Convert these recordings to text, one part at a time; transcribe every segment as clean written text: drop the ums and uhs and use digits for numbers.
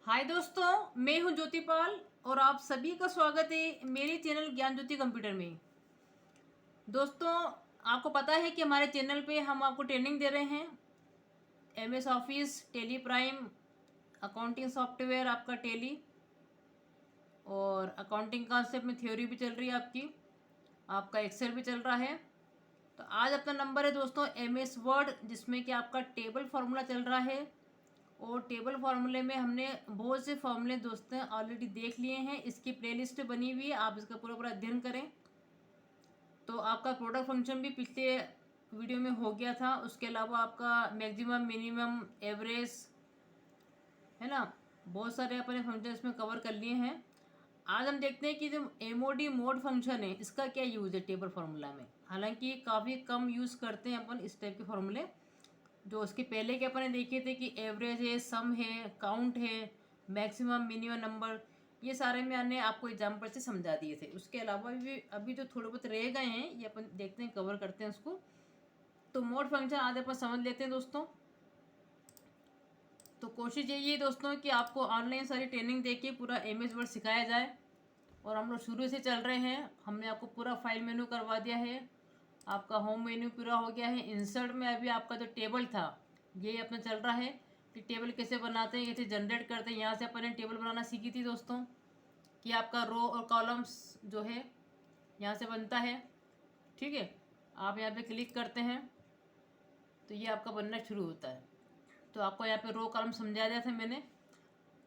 हाय दोस्तों, मैं हूं ज्योतिपाल और आप सभी का स्वागत है मेरे चैनल ज्ञान ज्योति कंप्यूटर में। दोस्तों, आपको पता है कि हमारे चैनल पे हम आपको ट्रेनिंग दे रहे हैं MS office, Tally Prime, accounting software आपका टेली और अकाउंटिंग कॉन्सेप्ट में थ्योरी भी चल रही है आपका एक्सेल भी चल रहा है। तो आज अपना नंबर है दोस्तों एमएस वर्ड, जिसमें कि आपका टेबल फार्मूला चल रहा है। और टेबल फार्मूले में हमने बहुत से फार्मूले दोस्तों ऑलरेडी देख लिए हैं। इसकी प्लेलिस्ट बनी हुई है, आप इसका पूरा पूरा अध्ययन करें। तो आपका प्रोडक्ट फंक्शन भी पिछले वीडियो में हो गया था। उसके अलावा आपका मैक्सिमम, मिनिमम, एवरेज, है ना, बहुत सारे अपने फंक्शन इसमें कवर कर लिए हैं। आज हम देखते हैं कि जो एमओडी मोड फंक्शन है इसका क्या यूज़ है टेबल फार्मूला में। हालांकि काफ़ी कम यूज़ करते हैं अपन इस टाइप के फार्मूले। जो उसके पहले के अपने देखे थे कि एवरेज है, सम है, काउंट है, मैक्सिमम, मिनिमम नंबर, ये सारे मैंने आपको एग्जाम्पल से समझा दिए थे। उसके अलावा भी अभी जो थोड़े बहुत रह गए हैं ये अपन देखते हैं, कवर करते हैं उसको। तो मोड फंक्शन आज अपन समझ लेते हैं दोस्तों। तो कोशिश यही है दोस्तों कि आपको ऑनलाइन सारी ट्रेनिंग देके पूरा एमएस वर्ड सिखाया जाए। और हम लोग शुरू से चल रहे हैं, हमने आपको पूरा फाइल मेनू करवा दिया है, आपका होम मेन्यू पूरा हो गया है। इंसर्ट में अभी आपका जो टेबल था ये अपना चल रहा है कि टेबल कैसे बनाते हैं, कैसे जनरेट करते हैं। यहाँ से अपन ने टेबल बनाना सीखी थी दोस्तों कि आपका रो और कॉलम्स जो है यहाँ से बनता है। ठीक है, आप यहाँ पे क्लिक करते हैं तो ये आपका बनना शुरू होता है। तो आपको यहाँ पे रो कॉलम समझा दिया था मैंने,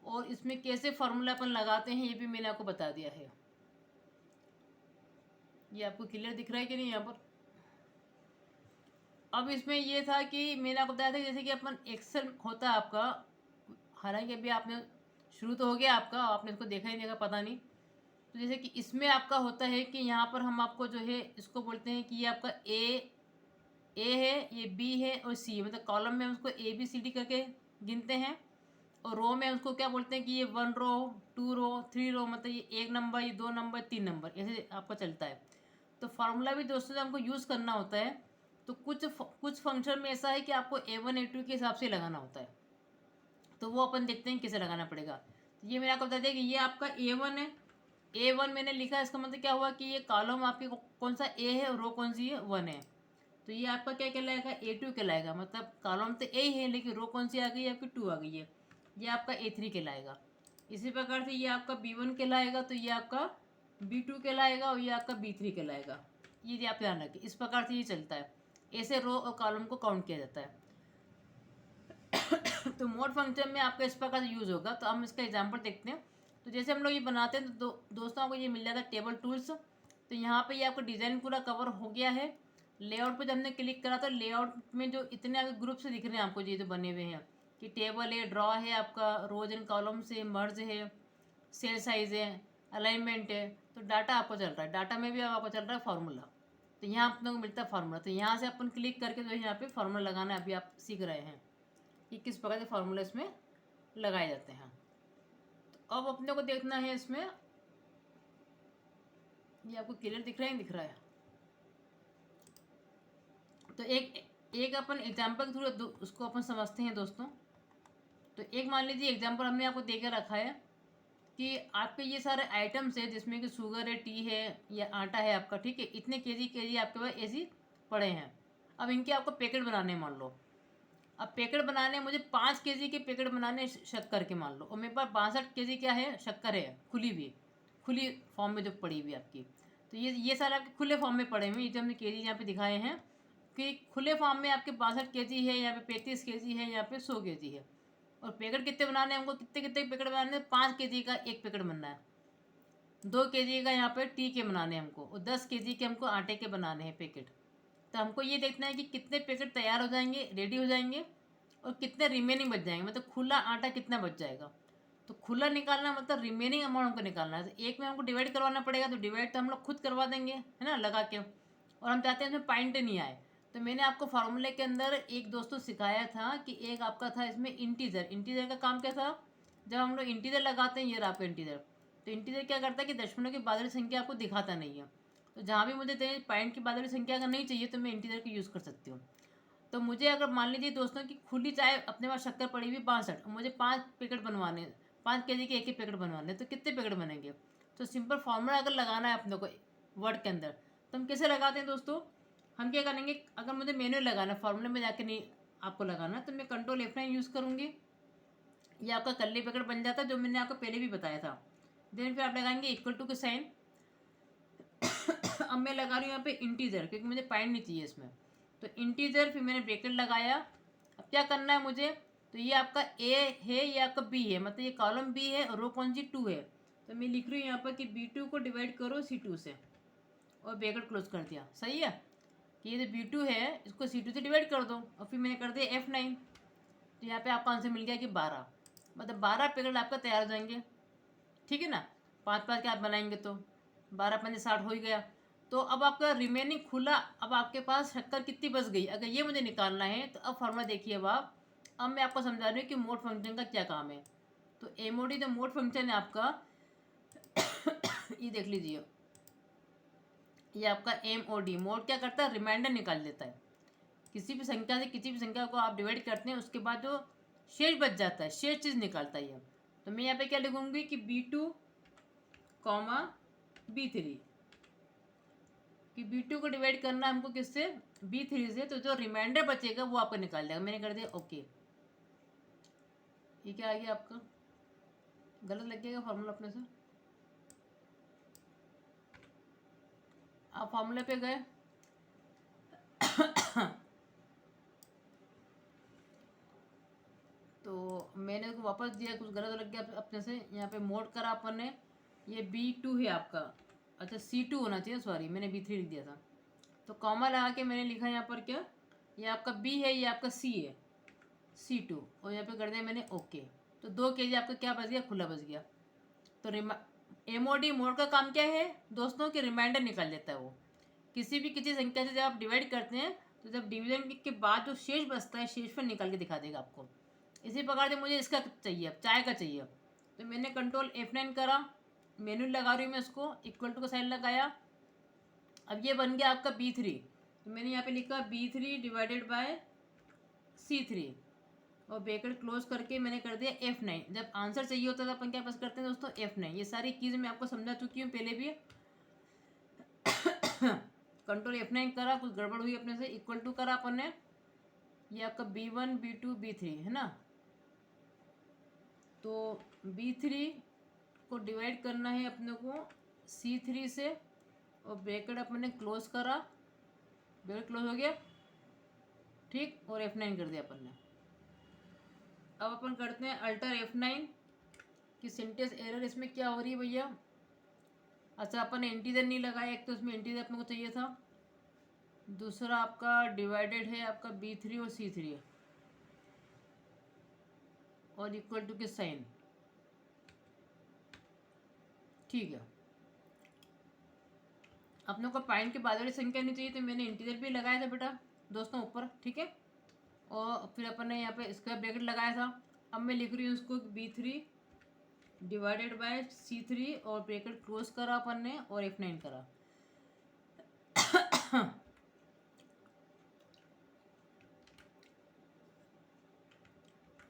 और इसमें कैसे फार्मूला अपन लगाते हैं ये भी मैंने आपको बता दिया है। ये आपको क्लियर दिख रहा है कि नहीं यहाँ पर। अब इसमें ये था कि मैंने आपको बताया था जैसे कि अपन एक्सेल होता है आपका, हालांकि अभी आपने शुरू तो हो गया आपका, आपने इसको देखा ही नहीं, देखा पता नहीं। तो जैसे कि इसमें आपका होता है कि यहाँ पर हम आपको जो है इसको बोलते हैं कि ये आपका ए है, ये बी है और सी है। मतलब कॉलम में हम उसको ए बी सी डी करके गिनते हैं, और रो में उसको क्या बोलते हैं कि ये 1 रो, 2 रो, 3 रो, मतलब ये 1 नंबर, ये 2 नंबर, 3 नंबर, ऐसे आपका चलता है। तो फार्मूला भी दोस्तों से हमको यूज़ करना होता है। तो कुछ फंक्शन में ऐसा है कि आपको A1 A2 के हिसाब से लगाना होता है। तो वो अपन देखते हैं कैसे लगाना पड़ेगा। तो ये मैंने आपको बता दिया कि ये आपका A1 है। A1 मैंने लिखा, इसका मतलब क्या हुआ कि ये कॉलम आपके कौन सा ए है और रो कौन सी है, 1 है। तो ये आपका क्या कहलाएगा, A2 कहलाएगा। मतलब कॉलम तो ए है लेकिन रो कौन सी आ गई है, आपकी 2 आ गई है, ये आपका A3 कहलाएगा। इसी प्रकार से ये आपका B1 कहलाएगा, तो ये आपका B2 कहलाएगा, और ये आपका B3 कहलाएगा। ये आप ध्यान रखें, इस प्रकार से ये चलता है। ऐसे रो और कॉलम को काउंट किया जाता है। तो मोड फंक्शन में आपका इस प्रकार से यूज़ होगा। तो हम इसका एग्जांपल देखते हैं। तो जैसे हम लोग ये बनाते हैं तो दोस्तों आपको ये मिल जाता है टेबल टूल्स। तो यहाँ पे ये आपका डिज़ाइन पूरा कवर हो गया है। लेआउट पे जब हमने क्लिक करा तो लेआउट में जो इतने आपके ग्रुप से दिख रहे हैं आपको, ये जो बने हुए हैं कि टेबल है, ड्रॉ है, आपका रोज एंड कॉलम्स है, मर्ज है, सेल साइज है, अलाइनमेंट है। तो डाटा आपको चल रहा है, डाटा में भी आपको चल रहा है फार्मूला। तो यहाँ अपने को मिलता है फार्मूला। तो यहाँ से अपन क्लिक करके जो है यहाँ पे फार्मूला लगाना अभी आप सीख रहे हैं कि किस प्रकार के फार्मूला इसमें लगाए जाते हैं। तो अब अपने को देखना है इसमें, ये आपको क्लियर दिख रहा है, दिख रहा है। तो एक अपन एग्जाम्पल के थ्रू उसको अपन समझते हैं दोस्तों। तो एक मान लीजिए एग्जाम्पल हमने आपको दे के रखा है कि आपके ये सारे आइटम्स है जिसमें कि शुगर है, टी है या आटा है आपका, ठीक है, इतने केजी आपके पास ऐसी पड़े हैं। अब इनके आपको पैकेट बनाने मान लो। अब पैकेट बनाने, मुझे 5 केजी के पैकेट बनाने शक्कर के मान लो, और मेरे पास 62 केजी क्या है, शक्कर है, खुली हुई, खुली फॉर्म में जो पड़ी हुई आपकी। तो ये सारे आपके खुले फॉर्म में पड़े हुए, ये जो हमने केजी यहाँ पे दिखाए हैं कि खुले फॉर्म में आपके 62 केजी है, यहाँ पे 35 केजी है, यहाँ पे 100 केजी है। और पैकेट कितने बनाने हैं हमको, कितने कितने पैकेट बनाने हैं, 5 केजी का एक पैकेट बनना है, 2 केजी का यहाँ पे टी के बनाने हैं हमको, और 10 केजी के हमको आटे के बनाने हैं पैकेट। तो हमको ये देखना है कि कितने पैकेट तैयार हो जाएंगे, रेडी हो जाएंगे, और कितने रिमेनिंग बच जाएंगे, मतलब खुला आटा कितना बच जाएगा। तो खुला निकालना मतलब रिमेनिंग अमाउंट हमको निकालना है। तो एक में हमको डिवाइड करवाना पड़ेगा, तो डिवाइड तो हम लोग खुद करवा देंगे, है ना, लगा के। और हम चाहते हैं इसमें पॉइंट नहीं आए। तो मैंने आपको फार्मूले के अंदर एक दोस्तों सिखाया था कि एक आपका था इसमें इंटीजर। इंटीजर का काम क्या था, जब हम लोग इंटीजर लगाते हैं, ये रहा आपका इंटीजर। तो इंटीजर क्या करता है कि दशमलव की बाद वाली संख्या आपको दिखाता नहीं है। तो जहाँ भी मुझे पॉइंट की बाद वाली संख्या अगर नहीं चाहिए तो मैं इंटीजर को यूज़ कर सकती हूँ। तो मुझे अगर मान लीजिए दोस्तों कि खुली चाय अपने पास शक्कर पड़ी हुई 62, मुझे 5 पैकेट बनवाने, 5 kg के एक पैकेट बनवाने तो कितने पैकेट बनेंगे। तो सिंपल फार्मूला अगर लगाना है अपने को वर्ड के अंदर तो हम कैसे लगाते हैं दोस्तों, हम क्या करेंगे, अगर मुझे मैनुअल लगाना फार्मूले में जाके नहीं आपको लगाना तो मैं कंट्रोल F9 यूज़ करूँगी, ये आपका कर्ली ब्रैकेट बन जाता है जो मैंने आपको पहले भी बताया था। देन फिर आप लगाएंगे इक्वल टू के साइन। अब मैं लगा रही हूँ यहाँ पे इंटीजर क्योंकि मुझे पॉइंट नहीं चाहिए इसमें, तो इंटीजर फिर मैंने ब्रैकेट लगाया। अब क्या करना है मुझे, तो ये आपका ए है, ये आपका बी है, मतलब ये कॉलम बी है और रो कौन सी 2 है, तो मैं लिख रही हूँ यहाँ पर कि B2 को डिवाइड करो C2 से और ब्रैकेट क्लोज कर दिया। सही है कि ये जो B2 है इसको C2 से डिवाइड कर दो और फिर मैंने कर दिया F9। तो यहाँ पे आपका आंसर मिल गया कि 12, मतलब 12 पैकेट आपका तैयार हो जाएंगे। ठीक है ना, 5-5 के आप बनाएंगे तो 12×5 = 60 हो ही गया। तो अब आपका रिमेनिंग खुला, अब आपके पास शक्कर कितनी बच गई, अगर ये मुझे निकालना है तो अब फार्मूला देखिए। अब मैं आपको समझा रही हूँ कि मोड फंक्शन का क्या काम है। तो एमओडी जो मोड फंक्शन है आपका ये देख लीजिए, ये आपका एमओडी मोड क्या करता है, रिमाइंडर निकाल देता है। किसी भी संख्या से किसी भी संख्या को आप डिवाइड करते हैं उसके बाद जो शेष बच जाता है, शेष चीज़ निकालता है। तो मैं यहाँ पे क्या लिखूंगी कि B2, B3, कि B2 को डिवाइड करना है हमको किससे, B3 से, तो जो रिमाइंडर बचेगा वो आपको निकाल देगा। मैंने कर दिया ओके। ये क्या आ गया आपका, गलत लग गया फॉर्मूला अपने से। आप फॉर्मूले पे गए तो मैंने उसको वापस दिया, कुछ गलत लग गया अपने से। यहाँ पे मोड करा अपन ने, ये B2 है आपका, अच्छा C2 होना चाहिए, सॉरी मैंने B3 लिख दिया था। तो कॉमा लगा के मैंने लिखा यहाँ पर क्या, ये आपका B है, ये आपका C है, C2, और यहाँ पे कर दिया मैंने ओके। तो 2 kg आपका क्या बच गया, खुला बच गया। तो एमओडी मोड का काम क्या है दोस्तों, कि रिमाइंडर निकाल देता है वो। किसी संख्या से जब आप डिवाइड करते हैं तो जब डिवीजन के बाद जो शेष बचता है, शेष पर निकाल के दिखा देगा आपको। इसी प्रकार से मुझे इसका चाहिए, अब चाय का चाहिए, तो मैंने कंट्रोल F9 करा, मेनू लगा रही हूँ मैं, उसको इक्वल टू का साइन लगाया। अब ये बन गया आपका B3, तो मैंने यहाँ पे लिखा B3 डिवाइडेड बाय C3 और ब्रैकेट क्लोज करके मैंने कर दिया F9। जब आंसर चाहिए होता है तो अपन क्या पास करते हैं दोस्तों, F9। ये सारी चीज़ मैं आपको समझा चुकी हूँ पहले भी। कंट्रोल F9 करा, कुछ गड़बड़ हुई अपने से, इक्वल टू करा अपन ने, ये आपका B1 B2 B3 है ना। तो B3 को डिवाइड करना है अपने को C3 से और ब्रैकेट अपन ने क्लोज करा, ब्रैकेट क्लोज हो गया ठीक, और F9 कर दिया अपन ने। अब अपन करते हैं अल्टर F9 कि सिंटेक्स एरर इसमें क्या हो रही है भैया। अच्छा अपन ने इंटीजर नहीं लगाया, एक तो इसमें इंटीजर अपने को चाहिए था, दूसरा आपका डिवाइडेड है आपका B3 और C3 और इक्वल टू के साइन। ठीक है, अपने को पॉइंट के बाद वाली संख्या नहीं चाहिए तो मैंने इंटीजर भी लगाया था बेटा दोस्तों ऊपर, ठीक है। और फिर अपन ने यहाँ पे स्क्वायर ब्रैकेट लगाया था। अब मैं लिख रही हूँ उसको B3 डिवाइडेड बाय C3 और ब्रैकेट क्लोज करा अपन ने और F9 करा।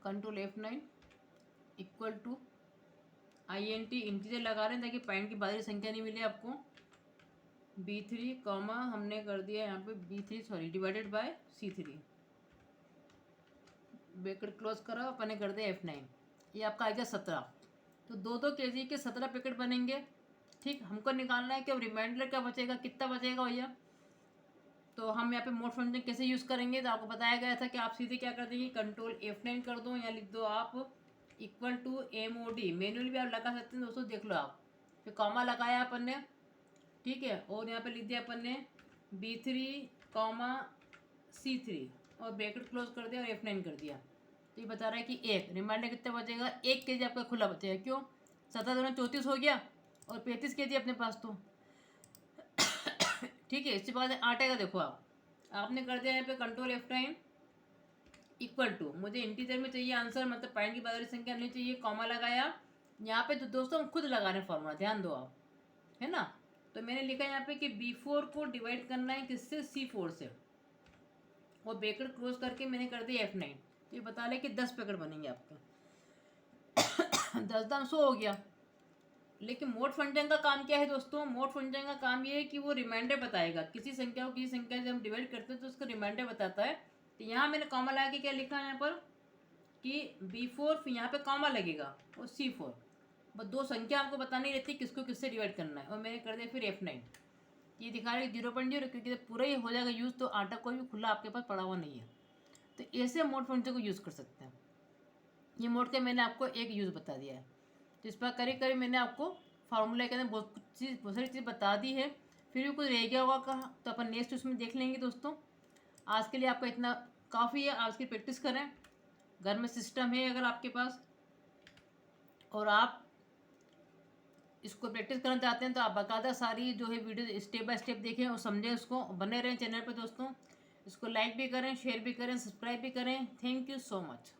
Control F9 equal to INT integer लगा रहे हैं ताकि पॉइंट की बाहरी संख्या नहीं मिले आपको। B3 कॉमा हमने कर दिया यहाँ पे B3 sorry divided by C3 bracket close करा, अपन ने कर दिया F9। ये आपका आ गया 17। तो 2-2 kg के 17 पैकेट बनेंगे। ठीक, हमको निकालना है कि अब रिमाइंडर क्या बचेगा, कितना बचेगा भैया। तो हम यहाँ पे मोड फंक्शन कैसे यूज़ करेंगे, तो आपको बताया गया था कि आप सीधे क्या कर देंगे, कंट्रोल F9 कर दो या लिख दो आप इक्वल टू MOD। मैनुअली भी आप लगा सकते हैं दोस्तों, देख लो आप। फिर कॉमा लगाया अपन ने, ठीक है, और यहाँ पे लिख दिया अपन ने B3 कॉमा C3 और ब्रैकेट क्लोज कर दिया और F9 कर दिया। तो ये बता रहा है कि एक रिमाइंडर कितना बचेगा, 1 kg आपका खुला बचेगा। क्यों, 17×2 = 34 हो गया और 35 kg अपने पास तो ठीक है। इसके बाद आटे का देखो आपने कर दिया यहाँ पे कंट्रोल F9 इक्वल टू, मुझे इंटीजर में चाहिए आंसर, मतलब पॉइंट की बाहरी संख्या नहीं चाहिए, कॉमा लगाया। यहाँ पे तो दोस्तों हम खुद लगा रहे हैं फॉर्मूला, ध्यान दो आप, है ना। तो मैंने लिखा यहाँ पे कि B4 को डिवाइड करना है किससे, C4 से, और ब्रैकेट क्लोज करके मैंने कर दिया F9। तो ये बता लें कि 10 पैकेट बनेंगे आपके। 10 दाम 100 हो गया। लेकिन मोड फंक्शन का काम क्या है दोस्तों? मोड फंक्शन का काम ये है कि वो रिमाइंडर बताएगा किसी संख्या को किसी संख्या से हम डिवाइड करते हैं तो उसका रिमाइंडर बताता है। तो यहाँ मैंने कॉमा लगा के क्या लिखा है यहाँ पर कि B4, फिर यहाँ पे कॉमा लगेगा और C4। बस दो संख्या आपको बतानी रहती है किसको किससे डिवाइड करना है। और मैंने कर दिया फिर F9। ये दिखा रहा है 0.0, क्योंकि जब पूरा ही हो जाएगा यूज़ तो आटा कोई भी खुला आपके पास पड़ा हुआ नहीं है। तो ऐसे मोड फंक्शन को यूज़ कर सकते हैं। ये मोड का मैंने आपको एक यूज़ बता दिया है। तो इस पर करीब करीब मैंने आपको फार्मूला के अंदर बहुत सारी चीज़ बता दी है। फिर भी कुछ रह गया होगा कहा तो अपन नेक्स्ट उसमें देख लेंगे दोस्तों। आज के लिए आपका इतना काफ़ी है। आज की प्रैक्टिस करें, घर में सिस्टम है अगर आपके पास और आप इसको प्रैक्टिस करना चाहते हैं तो आप बाकायदा सारी जो है वीडियो स्टेप बाय स्टेप देखें और समझें, उसको बने रहें चैनल पर दोस्तों। इसको लाइक भी करें, शेयर भी करें, सब्सक्राइब भी करें। Thank you so much.